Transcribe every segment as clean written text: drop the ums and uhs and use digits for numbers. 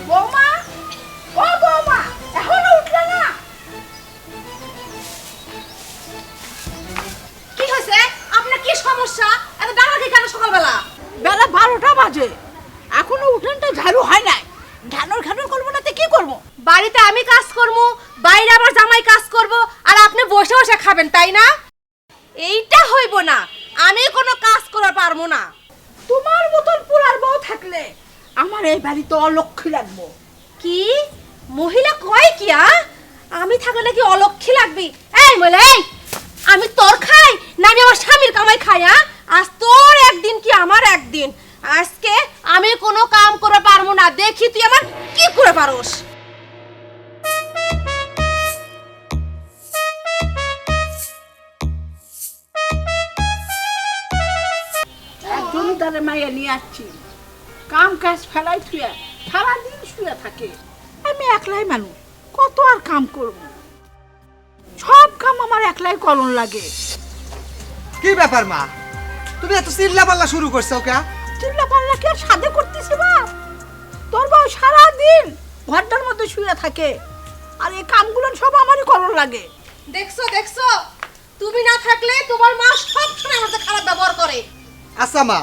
বৌমা, ও বৌমা, এখনো উঠলে না? কি হয়েছে? আপনার কি সমস্যা? এত ডাকাডাকি কেন সকালবেলা? বেলা 12টা বাজে, এখনো উঠানটা ঝাড়ু হয় নাই। ঘ্যানর করবো না তো কি করবো? বাড়িতে আমি কাজ করব, বাইরে আবার জামাই কাজ করব, আর আপনি বসে বসে খাবেন, তাই না? এইটা হইব না। আমি কোনো কাজ করার পারবো না। তোমার মতন পুরার বউ থাকলে আমার এই বাড়িতে অলক্ষ্মী লাগবো। কি মহিলা কয় কি? আমি থাকলে নাকি অলক্ষী লাগবি? এই বলে, এই আমি তোর খাই না আমি আমার স্বামীর কামাই খাই? আজ তোর একদিন কি আমার একদিন। আজকে আমি কোনো কাম করে পারবো না, দেখি তুই আমার কি করে পারোস। জমিদারের মাইয়া নিয়ে আসছি, কাম কাজ ফেলাই থুয়ে সারাদিন শুয়ে থাকে। আমি একলাই মানুষ, কত আর কাম করব? সব কাম আমার একলাই করন লাগে। কি ব্যাপার মা, তুমি এত চিল্লা পাল্লা শুরু করছো কে? চিল্লা পাল্লা কি আর সাধে করতেছি বাপ? তোর বউ সারাদিন ঘরটার মধ্যে শুয়ে থাকে, আর এই কামগুলো সব আমারই করন লাগে। দেখছো দেখছো, তুমি না থাকলে তোমার মা সব সময় আমাদের খারাপ ব্যবহার করে। আচ্ছা মা,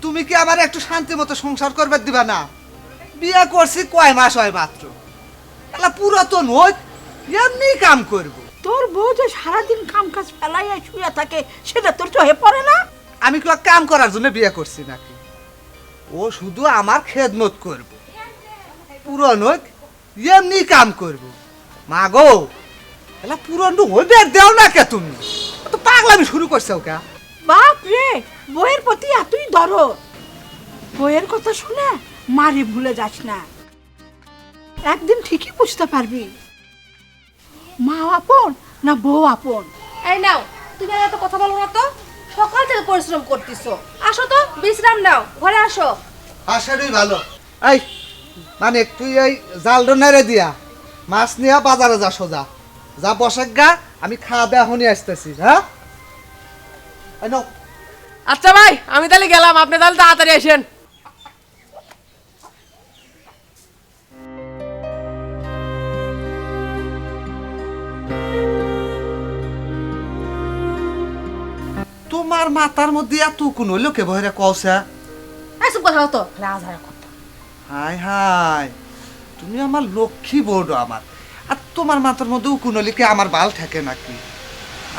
তুমি কি আবার একটু শান্তি মতো সংসার করবে দিবা না? বিয়ে করছি কয় মাস হয় মাত্র, এলা পুরাতন হোক এমনি কাম করব। তোর বউ যে সারাদিন কাম কাজ ফেলাইয়া শুয়ে থাকে সেটা তোর চোখে পড়ে না? আমি কি কাম করার জন্য বিয়ে করছি নাকি? ও শুধু আমার খেদমত করব, পুরন হোক এমনি কাম করব। মা গো, এলা পুরন হইবে দেও না কে? তুমি তো পাগলামি শুরু করছো কে? বাপ রে, বইয়ের প্রতি এতই দরদ। বইয়ের কথা শুনে মারে ভুলে যাস না, একদিন ঠিকই বুঝতে পারবি মা আপন না বউ আপন। এই নাও, তুমি আর এত কথা বলো না তো। সকাল থেকে পরিশ্রম করতেছো, আসো তো বিশ্রাম নাও, ঘরে আসো। আসারই ভালো। এই মানে তুই এই জাল নেড়ে দিয়া মাছ নিয়ে বাজারে যা, সোজা যা বসাক গা, আমি খাওয়া দাওয়া এখনই আসতেছি। হ্যাঁ এই নাও। আচ্ছা ভাই, আমি তাহলে গেলাম, আপনি তাহলে তাড়াতাড়ি আসেন। তোমার মাথার মধ্যে এত কোন হইলো কে বহরে কওসা? এসব কথা হতো রাজার কথা। হাই হাই, তুমি আমার লক্ষ্মী বোর্ড আমার, আর তোমার মাথার মধ্যে উকুন হলে কি আমার বাল থাকে নাকি?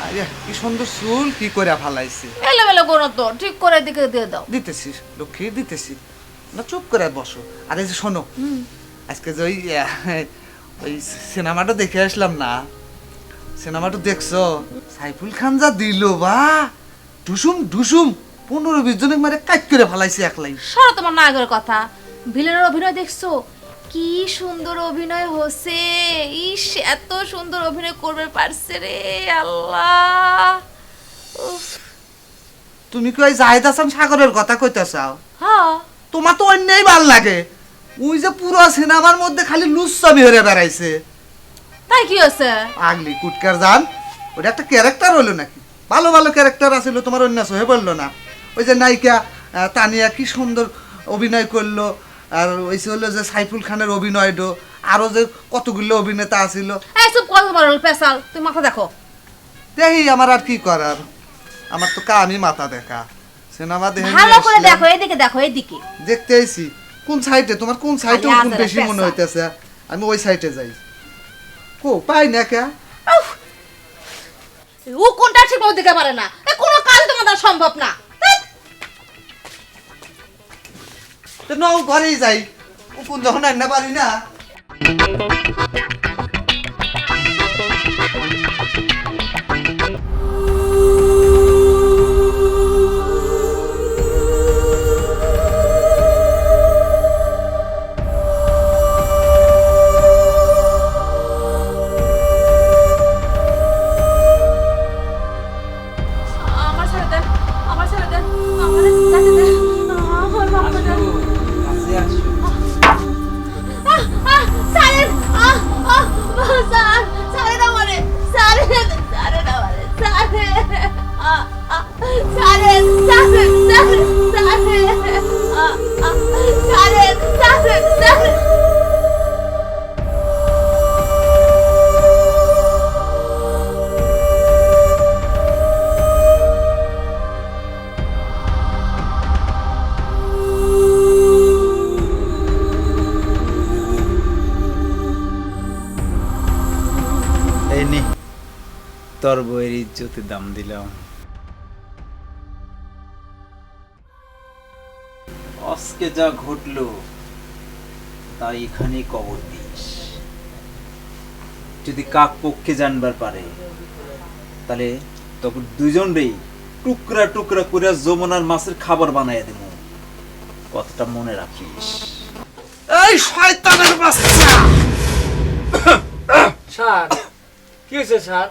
আরে কি সুন্দর চুল কি করে ফালাইছে। এলোমেলো করো তো, ঠিক করে দিকে দিয়ে দাও। দিতেছি লক্ষ্মী, দিতেছি না, চুপ করে বসো। আর এই যে শোনো, আজকে যে ওই সিনেমাটা দেখে আসলাম না, সিনেমাটা দেখছো? সাইফুল খান যা দিল বা ঢুসুম ঢুসুম 15-20 জনের মারে কাট করে ফালাইছে একলাই। সরো তোমার নায়কের কথা। ভিলেনের অভিনয় দেখছো? কি সুন্দর অভিনয় হচ্ছে। ইস, এত সুন্দর অভিনয় করবে পারছে রে আল্লাহ। উফ। তুমি কি ওই জাহিদ হাসান সাগরের কথা কইতাছাও? হ্যাঁ, তোমার তো অন্যই ভাল লাগে। ওই যে পুরো সিনেমার মধ্যে খালি লুচ্ছামি হয়ে বেড়াইছে। তাই কি হয়েছে? আগলি কুটকার জান, ওটা একটা ক্যারেক্টার হলো নাকি? ভালো ভালো ক্যারেক্টার আছিল, তোমার অন্যাস হয়ে বললো না? ওই যে নায়িকা তানিয়া কি সুন্দর অভিনয় করলো, আর ওই হলো যে সাইফুল খানের অভিনয়টা, আরো যে কতগুলো অভিনেতা আছিল। এই সব কথা বলো পেশাল, তুমি মাথা দেখো। দেখি আমার আর কি করার, আমার তো কামই মাথা দেখা। সিনেমা দেখে ভালো করে দেখো, এদিকে দেখো, এদিকে দেখতে আইছি। কোন সাইডে তোমার, কোন সাইডে কোন বেশি মনে হইতেছে? আমি ওই সাইডে যাই। কো পাই না কে? উফ, ও কোনটা ঠিক মতো দিতে পারে না। কোনো কাজ তোমাদের সম্ভব না। তো নও ঘরেই যাই, ও কোন যখন আনতে পারি না। আমার ছেড়ে দেন, আমার ছেড়ে দেন, আমার যেতে দেন, আমার বাবা দেন। ছাড়েন, তোর বইয়ের ইজ্জতের দাম দিলাম। আজকে যা ঘটলো তাই এখানে কবর দিস। যদি কাক পক্ষে জানবার পারে তাহলে তখন দুজনেই টুকরা টুকরা করে যমুনার মাছের খাবার বানাইয়া দেব। কথাটা মনে রাখিস। এই শয়তানের বাচ্চা! স্যার কি হয়েছে স্যার?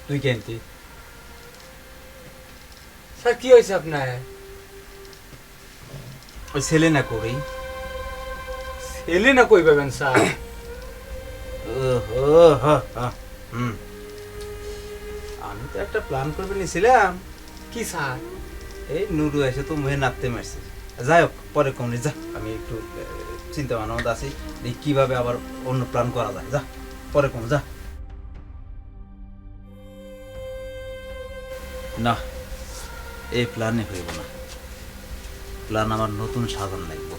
তুই কেনতি? স্যার কি হয়েছে আপনার? ওই ছেলে না করেই এলে না কই পাবেন স্যার? আমি তো একটা প্ল্যান করবে নিছিলাম। কি স্যার? এই নুরু এসে তো মুহে নাপতে মারছে। যাই হোক পরে কমনি, যা আমি একটু চিন্তা ভাবনা মধ্যে আছি দেখি কিভাবে আবার অন্য প্ল্যান করা যায়। যা পরে কম, যা। না, এই প্ল্যানে হইব না। প্ল্যান আমার নতুন সাধন লাগবে।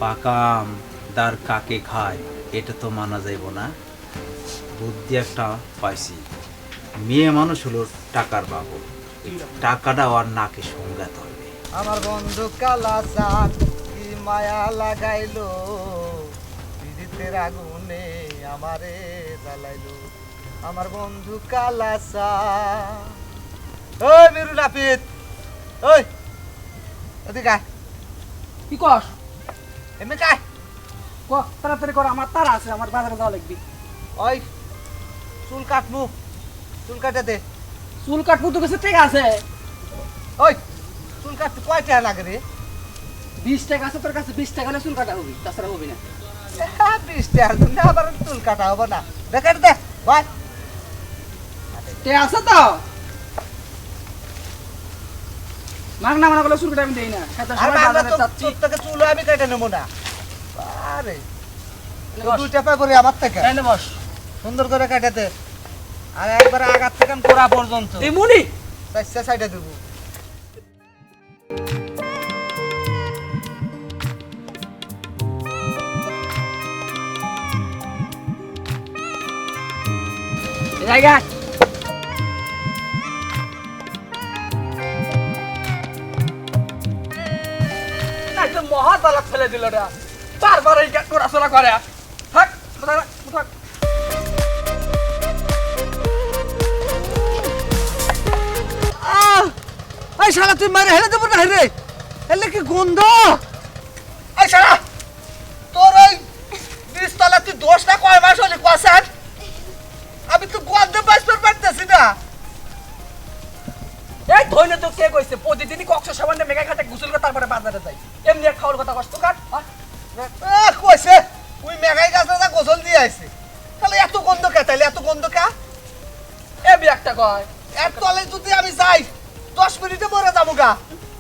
পাকাম দার কাকে খায় এটা তো মানা যাইব না। বুদ্ধি একটা পাইছি। মেয়ে মানুষ হলো টাকার বাবু, টাকাটা আর নাকে সংঘাত হবে। আমার বন্ধু কালা চাঁদ কি মায়া লাগাইলো, বিদ্যুতের আগুনে আমারে জ্বালাইলো। আমার বন্ধু কালা চাঁদ। ওই মিরু নাপিত, ওই এদিকে আয়। কি কস? এমনি কায় ক তাড়াতাড়ি কর, আমার তারা আছে, আমার বাজারে যাওয়া লাগবে। ওই চুল কাটমু, চুল কাটে দে। চুল কাটবো তো কাছে ঠিক আছে। ওই চুল কাটতে কয় টাকা লাগে রে? 20 টাকা আছে তোর কাছে, 20 টাকা হলে চুল কাটা হবে, তাছাড়া হবে না। 20 টাকার জন্য আবার চুল কাটা হবে না? দেখে দে ভাই, তে আছে তো মাগনা মানা বলে চুল কাটা আমি দেই না। খাতা আর সময় বাংলা বাজারে তো যাচ্ছি। তোর থেকে চুল আমি কেটে নেবো না। আরে দুইটা পাই করে আমার থেকে তাইলে বস। সুন্দর করে কেটে দে। আর একবার আগার থেকে গোড়া পর্যন্ত এই মুনি চারটা সাইডে দেবো। জায়গা একদম মহা তালাক ফেলে দিল রে। বারবার এই ঘোরাচলা করে। থাক থাক থাক। এই শালা তুই মারে হেলে দেবো না রে? হেলে কি গন্ধ! এই শালা তোর ওই 20 তলা তুই দোষটা কয় মাস হলি কোয়াছেন? আমি তো গন্ধে বাঁচতে পারতেছি না। এই ধইনে তো কে কইছে প্রতিদিনই কক্সের সামনে মেঘা ঘাটে গোসল করে তারপরে বাজারে যাই? এমনি এক খাওয়ার কথা কষ্ট কাট। কইছে তুই মেঘাই গাছ না গোসল দিয়ে আইছে, তাহলে এত গন্ধ কে? তাহলে এত গন্ধ কা? এ বি একটা কয় এর তলে যদি আমি যাই 10 মিনিটে মরে যাবো গা।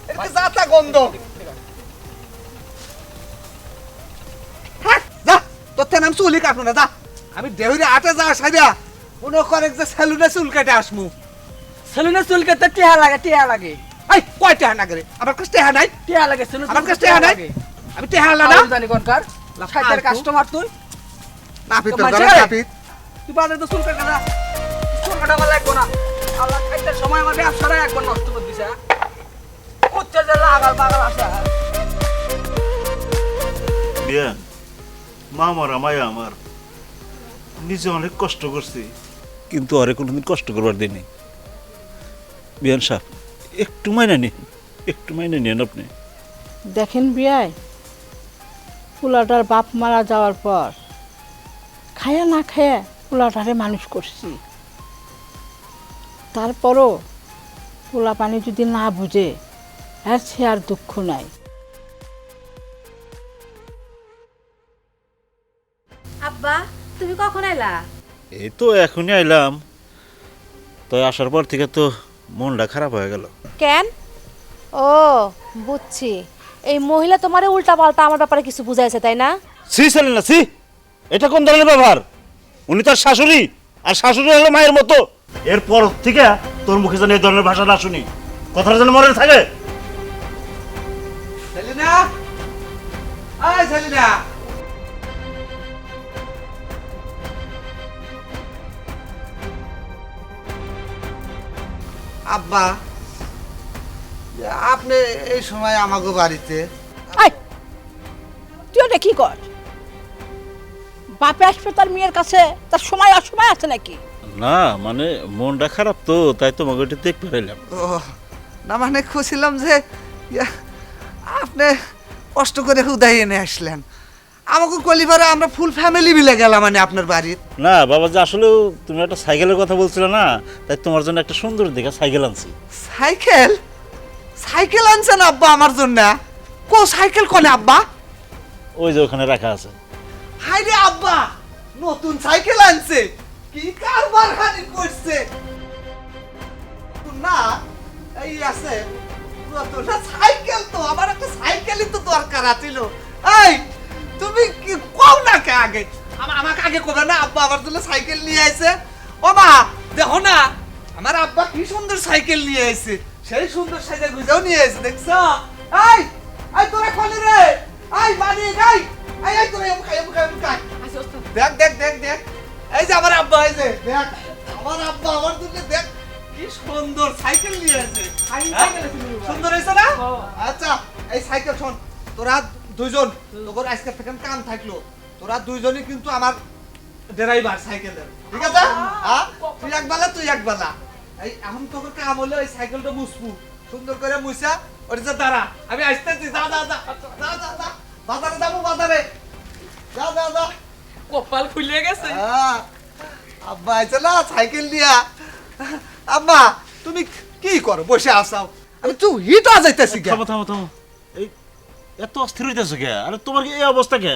এটা কি যাতা গন্ধ? হ্যাঁ যা, তোর থেকে আমি চুলই কাটবো না, যা। আমি দেহরে আটে যা সাইডা মনে করে যে সেলুনে চুল কেটে আসমু। সেলুনে চুল কাটতে টিয়া লাগে, টিয়া লাগে। এই কয় টাকা না করে? আমার কাছে টাকা নাই, টিয়া লাগে সেলুনে। আমার কাছে টাকা নাই। আমি টাকা আলা না জানি কোনকার সাইডের কাস্টমার তুই। নাপিত তো তোর মাঝে ঘরে রে। নাপিত। তুই বাজারে তো চুল কাটা না। চুল কাটা আমার লাগবো না। আল্লাহ খাইতে সময় আমার ব্যবসাটা একবার নষ্ট করে দিছে। উচ্চে যে লাগাল পাগাল আছে। বিয়ান মা মারা মায়া আমার, নিজে অনেক কষ্ট করছি কিন্তু আরে কোনোদিন কষ্ট করবার দিইনি। বিয়ান সাহেব একটু মাইনে নিন, একটু মাইনে নিন আপনি। দেখেন বিয়াই, পোলাটার বাপ মারা যাওয়ার পর খায়া না খায়া পোলাটারে মানুষ করছি। তারপরও পোলা পানি যদি না বুঝে এর সে আর দুঃখ নাই। আব্বা তুমি কখন এলা? এই তো এখনই আইলাম, তো আসার পর থেকে তো মনটা খারাপ হয়ে গেল। কেন? ও বুঝছি, এই মহিলা তোমারে উল্টা পাল্টা আমার ব্যাপারে কিছু বুঝাইছে তাই না? সি ছিলেন না সি, এটা কোন ধরনের ব্যবহার? উনি তার শাশুড়ি, আর শাশুড়ি হলো মায়ের মতো। এরপর থেকে তোর মুখে যেন এই ধরনের ভাষা না শুনি, কথাটা যেন মনে থাকে। সেলিনা, এই সেলিনা, আব্বা যে আপনি এই সময় আমাগো বাড়িতে আই তুই ওটা কি কর? বাপে আসবে তার মেয়ের কাছে, তার সময় অসময় আছে নাকি? না মানে মনটা খারাপ তো, তাই তোমাকে একটু দেখতে পাইলাম। ও না মানে খুঁজছিলাম যে আপনি কষ্ট করে উদয় এনে আসলেন আমাকে কলিবারে আমরা ফুল ফ্যামিলি মিলে গেলাম মানে আপনার বাড়ির। না বাবা, যে আসলে তুমি একটা সাইকেলের কথা বলছিলে না, তাই তোমার জন্য একটা সুন্দর দেখে সাইকেল আনছি। সাইকেল? সাইকেল আনছেন আব্বা আমার জন্য? কো সাইকেল কোনে আব্বা? ওই যে ওখানে রাখা আছে। হাই রে আব্বা, নতুন সাইকেল আনছে, কি কারবার খানি করছে না? এই আছে নতুন সাইকেল, তো আমার একটা সাইকেলই তো দরকার আছিল। এই তুমি কি কও না কে আগে? আমাকে আগে কবে না আব্বা আমার জন্য সাইকেল নিয়ে আইছে? ও মা দেখো না আমার আব্বা কি সুন্দর সাইকেল নিয়ে আইছে, সেই সুন্দর সাইকেল গুজাও নিয়ে আইছে, দেখছো? এই এই তোরা কলি রে, এই বাড়ি গাই, এই এই তোরা এমন খাই দেখ দেখ দেখ দেখ, এই যে আমার আব্বা, এই যে দেখ আমার আব্বা আমার জন্য দেখ কি সুন্দর সাইকেল নিয়ে আইছে। সুন্দর হয়েছে না? আচ্ছা এই সাইকেল শোন, তোরা দুইজন তোর আজকে থেকে কাম থাকলো, তোরা দুইজনই কিন্তু আমার ড্রাইভার সাইকেলের, ঠিক আছে? হ্যাঁ তুই এক বেলা তুই এক বেলা। এই এখন তোর কাম হলো এই সাইকেলটা মুছবু, সুন্দর করে মুছা ওটা যে দাঁড়া, আমি আসতেছি। যা যা যা যা যা যা বাজারে যাবো, বাজারে যা যা যা। কপাল খুলে গেছে। আব্বা আইছে না সাইকেল দিয়া। আব্বা তুমি কি করো বসে আসাও? আমি তুই হিটা যাইতেছি। থামো থামো থামো, এই এত অস্থির হইতেছো কে? আরে তোমার কি এই অবস্থা কে?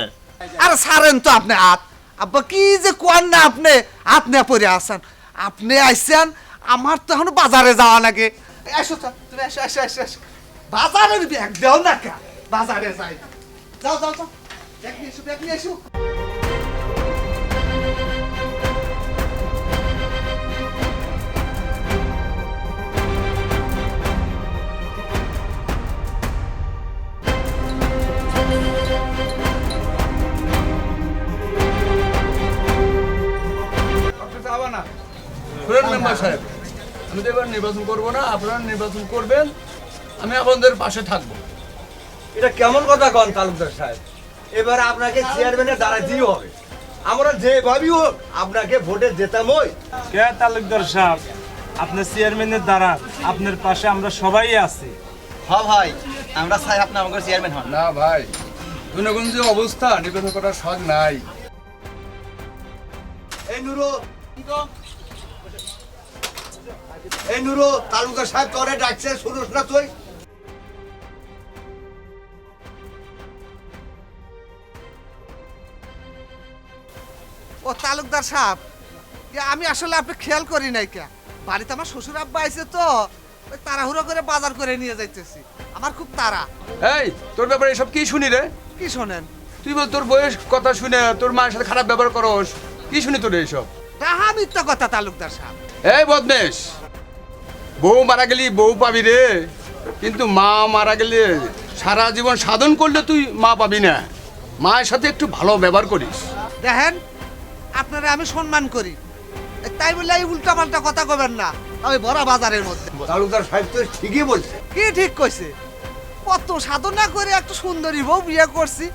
আরে সারেন তো আপনি হাত। আব্বা কি যে কোন না আপনি হাত নিয়ে পড়ে আসেন, আপনি আইছেন আমার তো এখন বাজারে যাওয়া লাগে। এসো তো তুমি, এসো এসো এসো এসো। বাজারের ব্যাগ দেও না কে? বাজারে যাই, যাও যাও যাও, ব্যাগ নিয়ে এসো, ব্যাগ নিয়ে এসো। শুনেন মেম্বার সাহেব, আমি তো এবার নির্বাচন করবো না, আপনারা নির্বাচন করবেন, আমি আপনাদের পাশে থাকবো। এটা কেমন কথা কন তালুকদার সাহেব? এবার আপনাকে চেয়ারম্যানের দাঁড়াতেই হবে। আমরা যেভাবেই হোক আপনাকে ভোটে জেতামই। কে তালুকদার সাহেব, আপনার চেয়ারম্যানের দ্বারা আপনার পাশে আমরা সবাই আছি। হ্যাঁ ভাই, আমরা চাই আপনি আমাদের চেয়ারম্যান হন। না ভাই, জনগণ যে অবস্থা নির্বাচন করার শখ নাই। এই নুরু, এই নুরু, তালুকদার সাহেব তোরে ডাকছে, শুনুস না তুই? ও তালুকদার সাহেব, আমি আসলে আপনি খেয়াল করি নাই কে, বাড়িতে আমার শ্বশুর আব্বা আইছে তো, ওই তাড়াহুড়ো করে বাজার করে নিয়ে যাইতেছি, আমার খুব তাড়া। এই তোর ব্যাপারে এসব কি শুনি রে? কি শোনেন? তুই বল তোর বয়স কথা শুনে তোর মায়ের সাথে খারাপ ব্যবহার করস, কি শুনি তোর এইসব? রাহা মিথ্যা কথা তালুকদার সাহেব। এই বদমেশ, বউ মারা গেলি বউ পাবি রে, কিন্তু মা মারা গেলে সারা জীবন সাধন করলে তুই মা পাবি না। মায়ের সাথে একটু ভালো ব্যবহার করিস। দেখেন আপনারা আমি সম্মান করি, তাই বলে এই উল্টা পাল্টা কথা কবেন না আমি বড় বাজারের মধ্যে। তালুকদার সাহেব তো ঠিকই বলছে। কি ঠিক কইছে? কত সাধনা করে একটা সুন্দরী বউ বিয়ে করছি,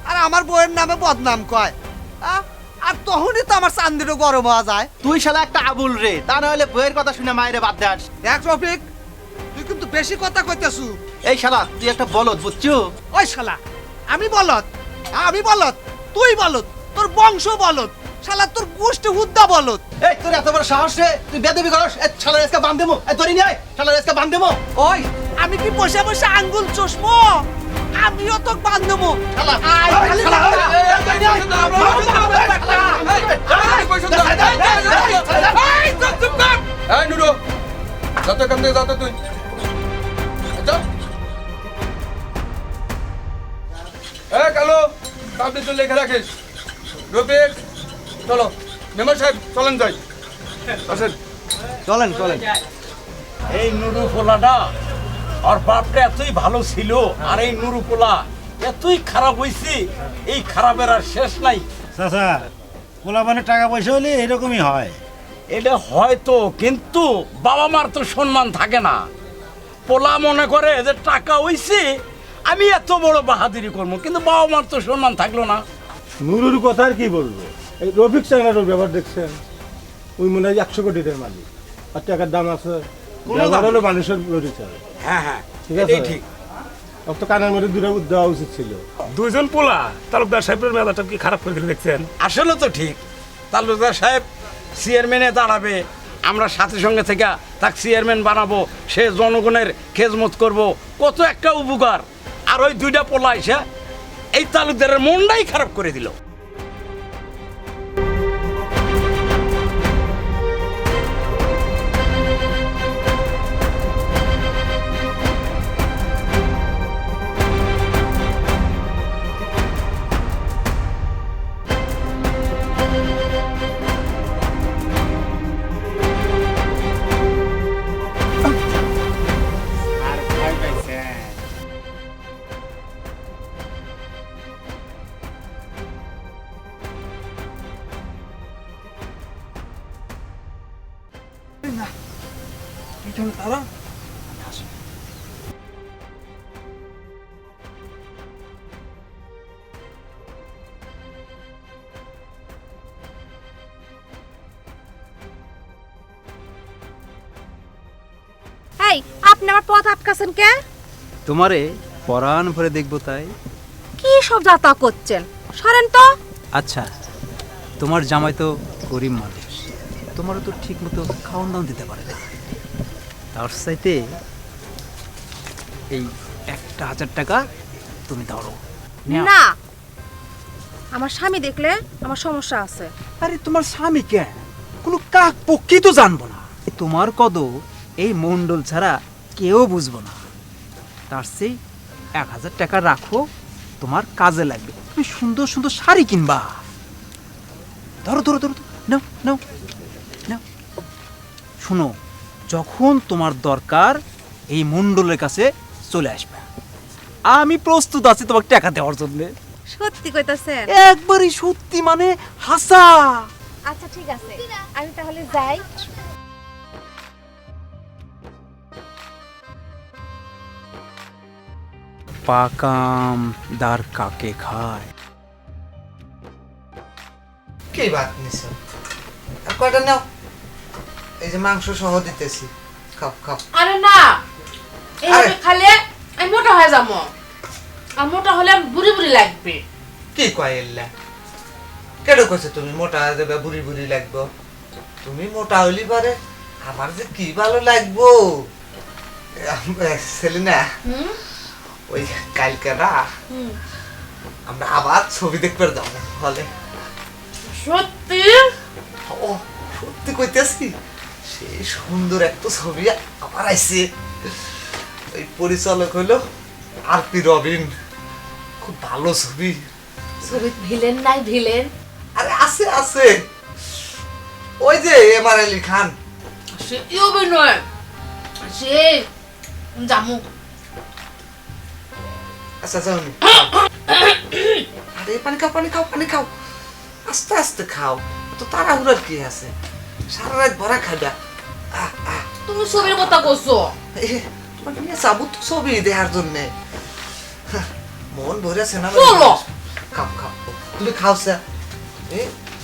আর আমার বউয়ের নামে বদনাম কয়। আর তখনই তো আমার চান্দিরও গরম হওয়া যায়। তুই শালা একটা আবুল রে, তা না হলে বইয়ের কথা শুনে মায়েরে বাদ দেস। দেখ রফিক, তুই কিন্তু বেশি কথা কইতেছু। এই শালা তুই একটা বলদ, বুঝছো? ওই শালা আমি বলত? আমি বলত? তুই বলত? তোর বংশ বলত? শালা তোর গোষ্ঠী হুদ্দা বলত। এই তোর এত বড় সাহস রে, তুই বেদবি করস? এই শালা রেসকা বাঁধ দেবো, এই ধরি নিয়ে আয়, শালা রেসকা বাঁধ দেবো। ওই আমি কি বসে বসে আঙ্গুল চশমো? আমিও তো বান্ধবো। শালা আয় শালা, এই নুরু, যত এখান থেকে যত তুই যা। এই কালো, আপনি তো লেখা রাখিস। রফিক চলো, মেম্বার সাহেব চলেন যাই, আসেন। চলেন চলেন। এই নুরু পোলাটা আর বাপটা এতই ভালো ছিল, আর এই নুরু পোলা এতই খারাপ হইছে, এই খারাপের আর শেষ নাই। চাচা, পোলা মানে টাকা পয়সা হলে এরকমই হয়। এটা হয়তো, কিন্তু বাবা মার তো সম্মান থাকে না। পোলা মনে করে যে টাকা হইছে আমি এত বড় বাহাদুরি করবো, কিন্তু বাবা মার তো সম্মান থাকলো না। নুরুর কথা আর কি বলবো, এই রফিক চাংলার ব্যাপার দেখছেন, ওই মনে হয় 100 কোটি টাকার মালিক, আর টাকার দাম আছে, ব্যবহার হলো মানুষের পরিচয়। হ্যাঁ হ্যাঁ, ঠিক আছে, ঠিক। ওর তো কানের মধ্যে দুটো দেওয়া উচিত ছিল। দুইজন পোলা তালুকদার সাহেবের মেলাটা কি খারাপ করে দিলে দেখছেন? আসলে তো ঠিক, তালুকদার সাহেব চেয়ারম্যানে দাঁড়াবে, আমরা সাথে সঙ্গে থেকে তাকে চেয়ারম্যান বানাবো, সে জনগণের খেজমত করব, কত একটা উপকার। আর ওই দুইটা পোলা এসে এই তালুকদারের মনটাই খারাপ করে দিল। এই আপনি আমার পথ আটকাছেন কে? তোমারে পরাণ ভরে দেখবো তাই। কি সব যাতা করছেন, সরেন তো। আচ্ছা, তোমার জামাই তো গরিব মানুষ, তোমারও তো ঠিক মতো খাওয়ান দাওয়ান দিতে পারে না। তার চাইতে এই 1,000 টাকা তুমি ধরো। না, আমার স্বামী দেখলে আমার সমস্যা আছে। আরে তোমার স্বামী কে? কোনো কাক পক্ষী তো জানবো না। তোমার কদর এই মন্ডল ছাড়া কেউ বুঝবো না। তার সেই 1,000 টাকা রাখো, তোমার কাজে লাগবে। তুমি সুন্দর সুন্দর শাড়ি কিনবা। ধরো ধরো ধরো, নাও নাও নাও। শুনো, যখন তোমার দরকার এই মন্ডলের কাছে চলে আসবে, আমি প্রস্তুত আছি তোমাকে টাকা দেওয়ার জন্য। সত্যি কইতাছেন? একবারই সত্যি, মানে হাসা। আচ্ছা ঠিক আছে, আমি তাহলে যাই। পাকাম দার কাকে খায়। কি বাত নিছো? আর কয়টা নাও, এই যে মাংস সহ দিতেছি, খাও খাও। আরে না, এইভাবে খালে আমি মোটা হয়ে যাবো, আর মোটা হলে বুড়ি বুড়ি লাগবে। কি কয় এল্লা? কেডো কইছে তুমি মোটা হয়ে যাবে, বুড়ি বুড়ি লাগবো? তুমি মোটা হইলি পারে আমার যে কি ভালো লাগবো। সেলিনা, ওই কালকে না আমরা আবার ছবি দেখতে যাবো হলে। সত্যি? ও সত্যি কইতেছি, সেই সুন্দর একটা ছবি আবার আইছে। ওই পরিচালক হলো আর.পি. রবিন, খুব ভালো ছবি। ছবি ভিলেন নাই? ভিলেন আরে আছে আছে, ওই যে এম.আর. আলী খান। সে অভিনয়, সে জামু। আচ্ছা যাওনি, আরে পানি খাও পানি খাও পানি খাও, আস্তে আস্তে খাও, তো তাড়াহুড়ার কি আছে, সারা রাত ভরা খাইবা। তুমি ছবির কথা কইছো? তোমাকে নিয়ে যাবো তো ছবি দেখার জন্য, মন ভরেছে না। চলো খাও খাও, তুমি খাও স্যার,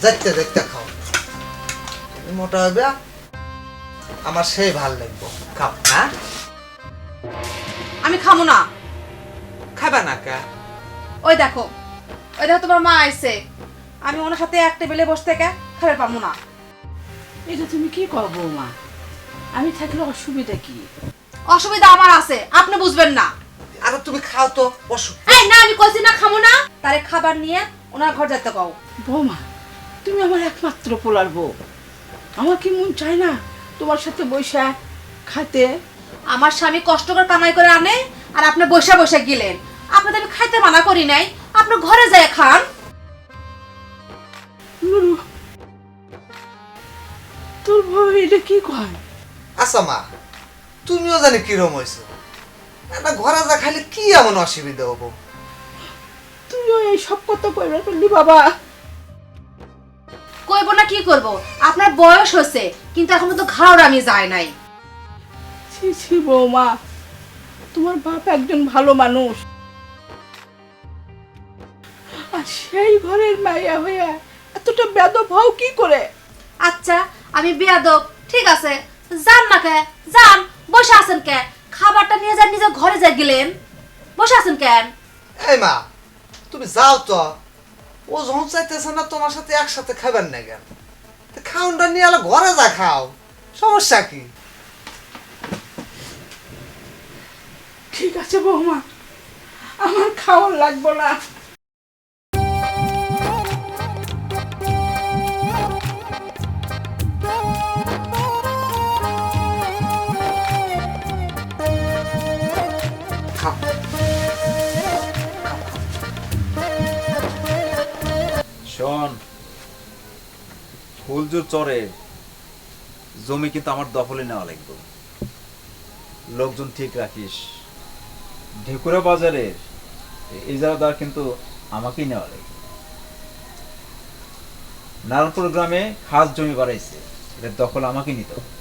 দেখতে দেখতে খাও, তুমি মোটা হবে, আমার সেই ভাল লাগবো। খাও। হ্যাঁ আমি খাবো না। খাবা না কা? ওই দেখো তোমার মা আইছে, আমি ওনার সাথে এক টেবিলে বসে থেকে খাবার পাবো না। এটা তুমি কি কও বৌমা? আমি থাকলে অসুবিধা কি? অসুবিধা আমার আছে, আপনি বুঝবেন না। আরে তুমি খাও তো, বসো। এই না, আমি কইছি না খাবো না, তারে খাবার নিয়ে ওনার ঘর যেতে কও। বৌমা, তুমি আমার একমাত্র পোলার বউ, আমার কি মন চায় না তোমার সাথে বৈশা খাতে? আমার স্বামী কষ্ট করে কামাই করে আনে, আর আপনি বসে বসে গেলেন। আপনাদের আমি খাইতে মানা করি নাই, আপনি ঘরে যায় খান। নুরু, তোর বউ এটা কি কয়? আচ্ছা মা, তুমিও জানি কিরম হয়েছো, একটা ঘরে যা খালি কি এমন অসুবিধা হবো? তুইও এই সব কথা কইবার পারলি বাবা? কই কইব না কি করব, আপনার বয়স হয়েছে কিন্তু এখনো তো ঘাড় আমি যায় নাই। ছি ছি বৌমা, তোমার বাপ একজন ভালো মানুষ, আর সেই ঘরের মাইয়া হইয়া এতটা বেদব হও কি করে? আচ্ছা আমি বেয়াদব, ঠিক আছে, যান না কে, যান, বসে আছেন কে? খাবারটা নিয়ে যান, নিজে ঘরে যা গেলেন, বসে আছেন কেন? এই মা, তুমি যাও তো, ও যখন চাইতেছে না তোমার সাথে একসাথে খাবেন না কেন, খাওনটা নিয়ে আলো ঘরে যা খাও, সমস্যা কি? ঠিক আছে বৌমা, আমার খাওয়ার লাগবো না। শোন, ফুলজুর চরে জমি কিন্তু আমার দখলে নেওয়া লাগবে। লোকজন ঠিক রাখিস। ঢেকুরা বাজারের ইজারাদার কিন্তু আমাকেই নেওয়া লাগবে। নারায়ণপুর গ্রামে খাস জমি বাড়াইছে, এটা দখল আমাকে নিতে হবে।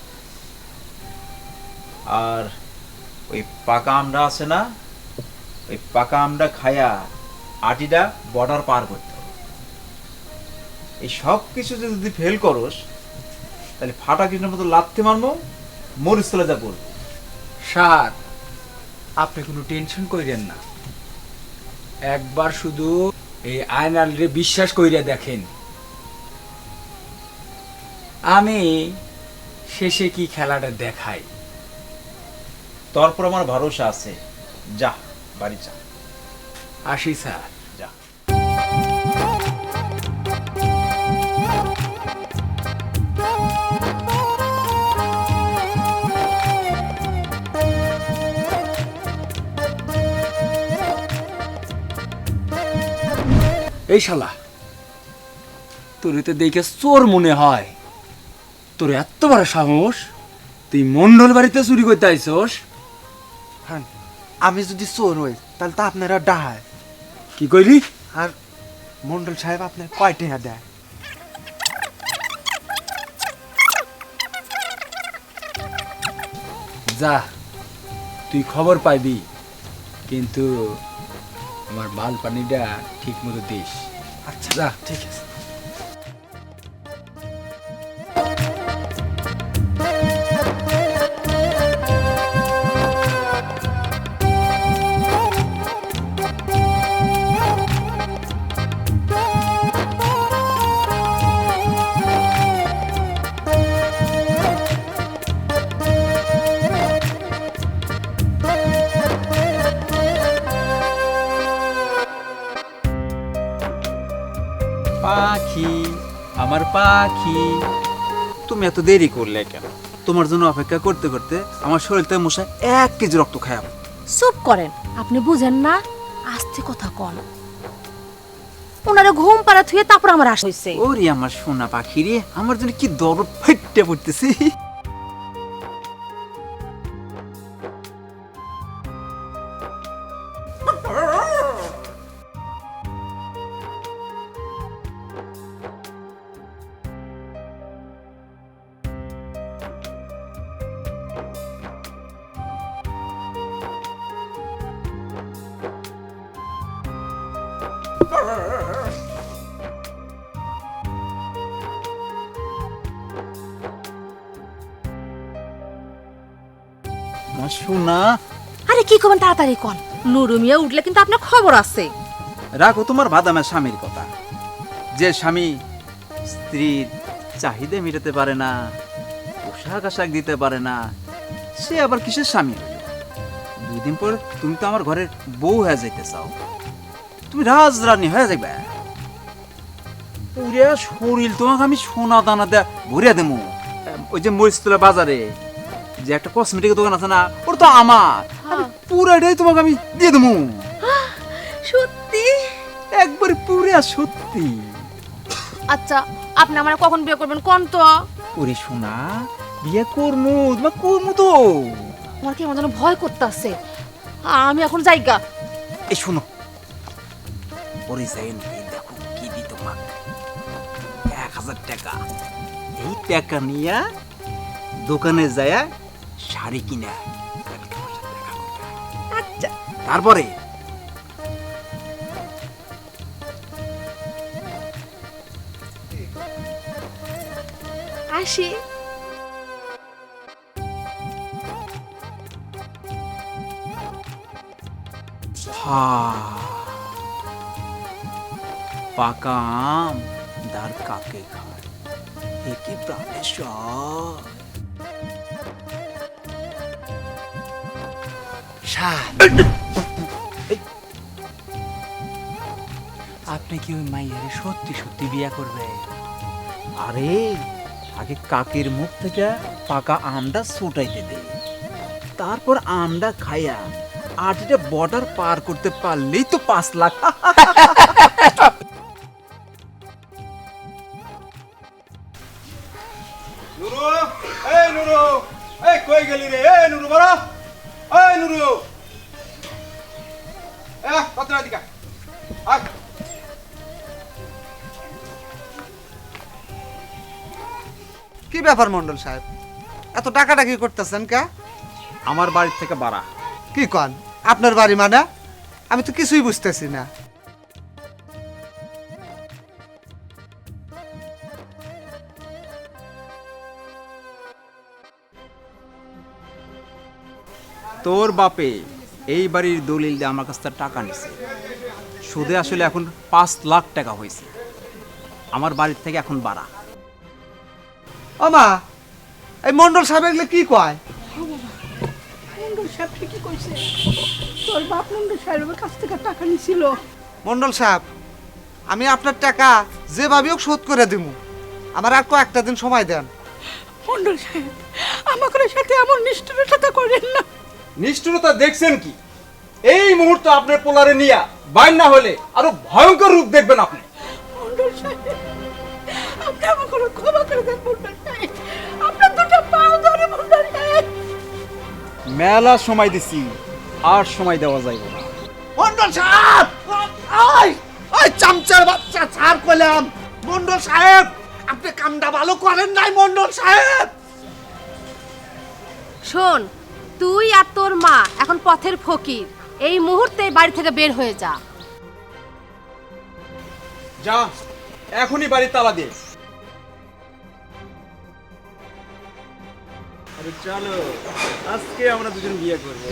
আর ওই পাকা আমটা আছে না, ওই পাকা আমটা খায়া আটিটা বর্ডার পার করতে হবে। এই সব কিছু যদি ফেল করস তাহলে ফাটা কিছুর মতো লাথি মারবো, মরিস্থলে যা পড়বো। স্যার, আপনি কোনো টেনশন কইরেন না, একবার শুধু এই আয়নালরে বিশ্বাস কইরা দেখেন, আমি শেষে কি খেলাটা দেখাই। তারপর আমার ভরসা আছে, যা বাড়ি যা। আসি স্যার। যা। এই শালা, তোর তো দেখে চোর মনে হয়, তোর এত বড় সাহস, তুই মন্ডল বাড়িতে চুরি করতে আইছস? হ্যাঁ, আমি যদি চোর হই তাহলে তো আপনারা ডাহায়। কি কইলি? আর মন্ডল সাহেব আপনার কয় টাকা দেয়? যা, তুই খবর পাইবি, কিন্তু আমার মাল পানিটা ঠিক মতো দিস। আচ্ছা, যা। ঠিক আছে। পাখি, আমার পাখি, তুমি এত দেরি করলে কেন? তোমার জন্য অপেক্ষা করতে করতে আমার শরীরতে মশা 1 কেজি রক্ত খায়। চুপ করেন, আপনি বুঝেন না, আস্তে কথা কন। ওনারে ঘুম পাড়া থুয়ে তারপর আমার আস হইছে। ওরে আমার সোনা পাখি রে, আমার জন্য কি দরদ ফাইটে পড়তেছি। আমার সোনা, আরে কি করবেন, তাড়াতাড়ি কন। নুরু মিয়া উঠলে কিন্তু আপনার খবর আছে। রাখো তোমার বাদামের স্বামীর কথা। যে স্বামী স্ত্রীর চাহিদা মেটাতে পারে না, পোশাক আশাক দিতে পারে না, সে আবার কিসের স্বামী হইল? 2 দিন পর তুমি তো আমার ঘরের বউ হয়ে যাইতে চাও, তুমি রাজরানী হয়ে যাইবে। পুরা শরীর তোমাকে আমি সোনা দানা দেয়া ভরিয়া দেবো। ওই যে মরিচতলা বাজারে যে একটা কসমেটিক দোকান আছে না, ওটা তো আমার, পুরাটাই তোমাকে আমি দিয়ে দেবো। সত্যি? একবার পুরা সত্যি। আচ্ছা, আপনি আমার কখন বিয়ে করবেন কোন তো? ওরে সোনা, বিয়ে করমু, তোমার করমু তো। আমার কি যেন ভয় করতেছে, আমি এখন যাইগা। এই শোনো, ওরে যাই দেখো কি দি তোমাকে 1000 টাকা। এই টাকা নিয়ে দোকানে যায় শাড়ি কিনা। আচ্ছা তারপরে আসি। পাকা আম দার কাকে খায়, এ কি প্রাণেশ্বর। আপনি কি ওই মাইয়ারে সত্যি সত্যি বিয়ে করবে? আরে আগে কাকের মুখ থেকে পাকা আমটা ছুটাইতে দে, তারপর আমটা খাইয়া আর যেটা বর্ডার পার করতে পারলেই তো 5 লাখ। নুরু, এই নুরু, এই কই গেলি রে? এই নুরু বড়, এই নুরু, কত দিকা আয়। কি ব্যাপার মন্ডল সাহেব, এত টাকাটা কি করতেছেন কে? আমার বাড়ির থেকে বাড়া। কি কন আপনার বাড়ি মানে? আমি তো কিছুই বুঝতেছি না। তোর বাপে এই বাড়ির দলিল দিয়ে আমার কাছ থেকে টাকা নিছে, সুদে আসলে এখন 5 লাখ টাকা হয়েছে। আমার বাড়ির থেকে এখন বাড়া। ও মা, এই মন্ডল সাহেব এগুলো কি কয়? মন্ডল সাহেব ঠিকই কইছে, তোর বাপ মন্ডল সাহেবের কাছ থেকে টাকা নিছিল। মন্ডল সাহেব, আমি আপনার টাকা যেভাবে হোক শোধ করে দিব, আমার আর কয়েকটা দিন সময় দেন। মন্ডল সাহেব, আমাদের সাথে এমন নিষ্ঠুরতা করেন না। নিষ্ঠুরতা দেখছেন কি? এই মুহূর্তে আপনার পোলারে নিয়া বাইর না হলে আরো ভয়ঙ্কর রূপ দেখবেন আপনি। মন্ডল সাহেব, আপনি আমাকে ক্ষমা করে দেন মন্ডল সাহেব, আপনার দুটো পাও ধরে মন্ডল সাহেব। মেলা সময় দিছি, আর সময় দেওয়া যাইবে না। মন্ডল সাহেব, আই আই চামচার বাচ্চা ছাড় কইলাম। মন্ডল সাহেব, আপনি কামটা ভালো করেন নাই মন্ডল সাহেব। শোন, তুই আর তোর মা এখন পথের ফকির। এই মুহূর্তে বাড়ি থেকে বের হয়ে যা। যা, এখনই বাড়ির তালা দিয়ে। আরে চলো, আজকে আমরা দুজন বিয়ে করব।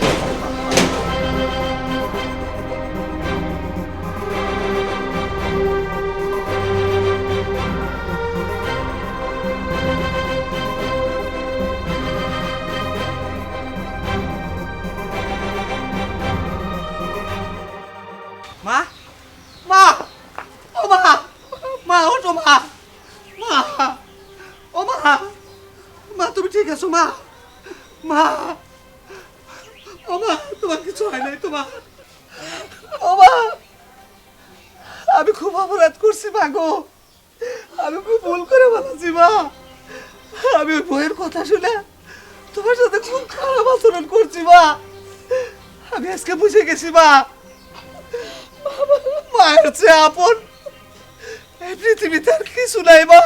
মা, মা, ও মা, মা ওঠো মা, মা, ও মা, মা তুমি ঠিক আছো মা? মা, ও মা, তোমার কিছু হয় নাই তো মা? ও মা, আমি খুব অপরাধ করছি মা গো, আমি খুব ভুল করে বলেছি মা। আমি ওই বইয়ের কথা শুনে তোমার সাথে খুব খারাপ আচরণ করছি মা। আমি আজকে বুঝে গেছি মা, মায়ের চেয়ে আপন এই পৃথিবীতে আর কিছু নাই মা।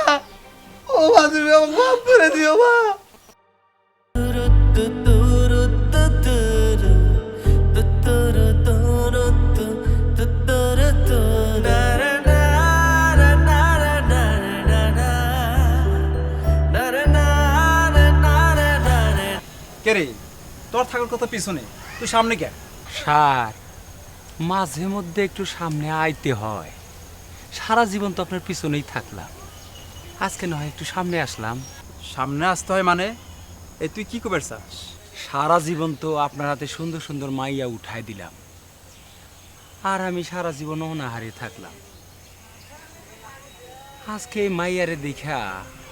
ও মা, তুমি আমাকে মাফ করে দিও মা। কে রে, তোর থাকার কথা পিছনে, তুই সামনে কে? স্যার, মাঝে মধ্যে একটু সামনে আইতে হয়। সারা জীবন তো আপনার পিছনেই থাকলাম, আজকে নয় একটু সামনে আসলাম। সামনে আসতে হয় মানে? এই তুই কি করবে চাস? সারা জীবন তো আপনার হাতে সুন্দর সুন্দর মাইয়া উঠাই দিলাম, আর আমি সারা জীবন অনাহারে থাকলাম। আজকে এই মাইয়ারে দেখা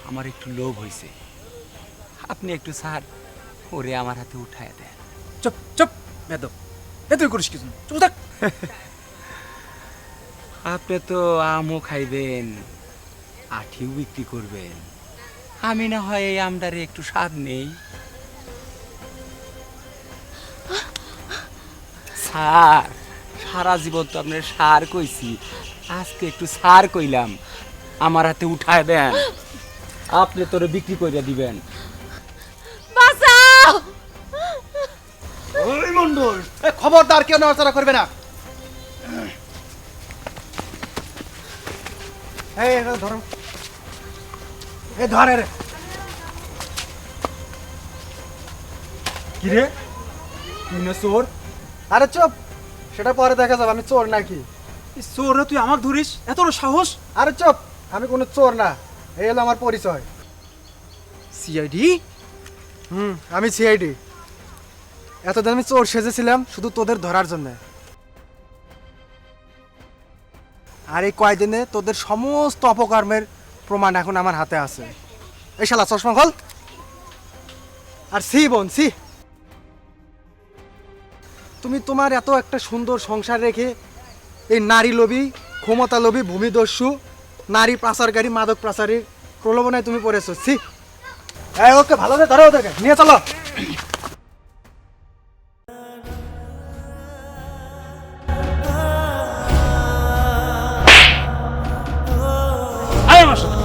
আমার একটু লোভ হয়েছে। আপনি একটু স্যার ওরে আমার হাতে উঠায় দেন। চুপ চুপ, বেদব, তুই করিস কিছু, চুপ থাক। আপনি তো আমও খাইবেন, আঠিও বিক্রি করবেন, আমি না হয় এই আমটারে একটু স্বাদ নেই। স্যার, সারা জীবন তো আপনার সার কইছি, আজকে একটু সার কইলাম, আমার হাতে উঠায় দেন, আপনি তোরে বিক্রি করে দিবেন। বাঁচাও! ওই মন্ডল, খবরদার কেউ নড়াচড়া করবে না। এই ধরো, এই ধরে রে। কি রে, তুই না চোর? আরে চুপ, সেটা পরে দেখা যাবে আমি চোর নাকি। চোর তুই আমাকে ধরিস, এত বড় সাহস? আরে চুপ, আমি কোনো চোর না, এই হলো আমার পরিচয়। সিআইডি? আমি সিআইডি। এতদিন আমি চোর সেজেছিলাম শুধু তোদের ধরার জন্য। আর এই কয়দিনে তোদের সমস্ত অপকর্মের প্রমাণ এখন আমার হাতে আছে। এই শালা চশমা খোল। আর সি বোন সি, তুমি তোমার এত একটা সুন্দর সংসার রেখে এই নারী লোভী, ক্ষমতা লোভী, ভূমিদস্যু, নারী পাচারকারী, মাদক পাচারীর প্রলোভনায় তুমি পড়েছো। সি, ওকে ভালো করে ধরো, ওদেরকে নিয়ে চলো। আয় আমার সাথে।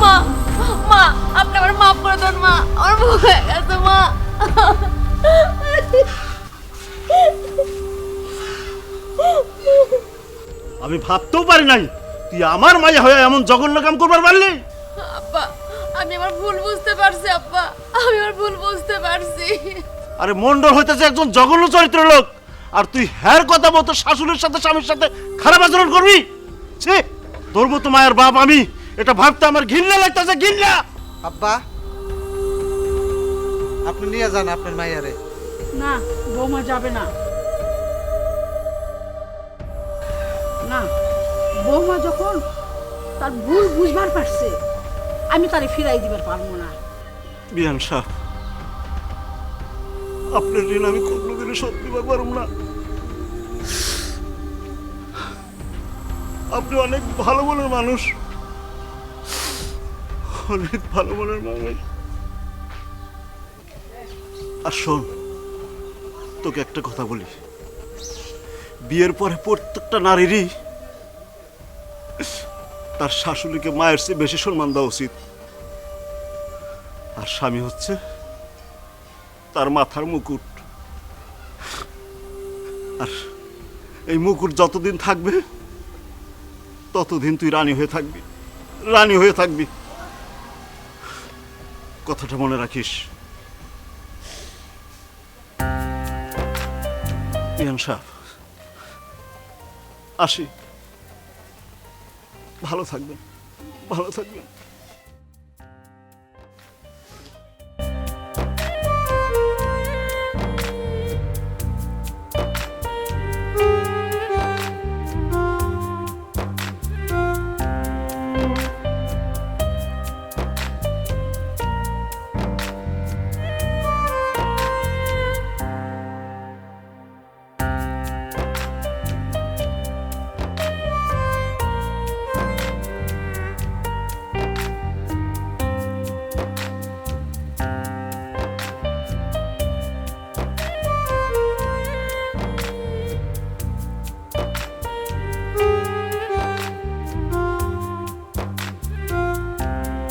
মা, মা, আপনি আমার মাফ করে দেন মা, আমার ভুল হয়ে গেছে মা। আমি ভাবতেও পারি নাই তুই আমার মায়া হয়ে এমন জঘন্য কাম করবার পারলি। আব্বা, আমি আমার ভুল বুঝতে পারছি আব্বা, আমি আমার ভুল বুঝতে পারছি। আরে মন্ডল হইতেছে একজন জঘন্য চরিত্র লোক, আর তুই হ্যার কথা মতো শাশুড়ির সাথে স্বামীর সাথে খারাপ আচরণ করবি? ছি, তোর মতো মায়ের বাপ আমি, এটা ভাবতে আমার ঘৃণা লাগতেছে, ঘৃণা। আব্বা, আপনি নিয়ে যান আপনার মাইয়ারে। না, বৌমা যাবে না। না, বৌমা যখন তার ভুল বুঝবার পারছে, আমি তারে ফিরাই দিবার পারবো না। বিয়ান সাহ, আপনার ঋণ আমি কোনোদিনও শোধ দিতে পারব না। আপনি অনেক ভালো মনের মানুষ, অনেক ভালো মনের মানুষ। আর শোন, তোকে একটা কথা বলি, বিয়ের পরে প্রত্যেকটা নারীরই তার শাশুড়িকে মায়ের চেয়ে বেশি সম্মান দেওয়া উচিত। আর স্বামী হচ্ছে তার মাথার মুকুট, আর এই মুকুট যতদিন থাকবে ততদিন তুই রানী হয়ে থাকবি, রানী হয়ে থাকবি। কথাটা মনে রাখিস। ইয়ান সাহেব, আসি, ভালো থাকবেন, ভালো থাকবেন।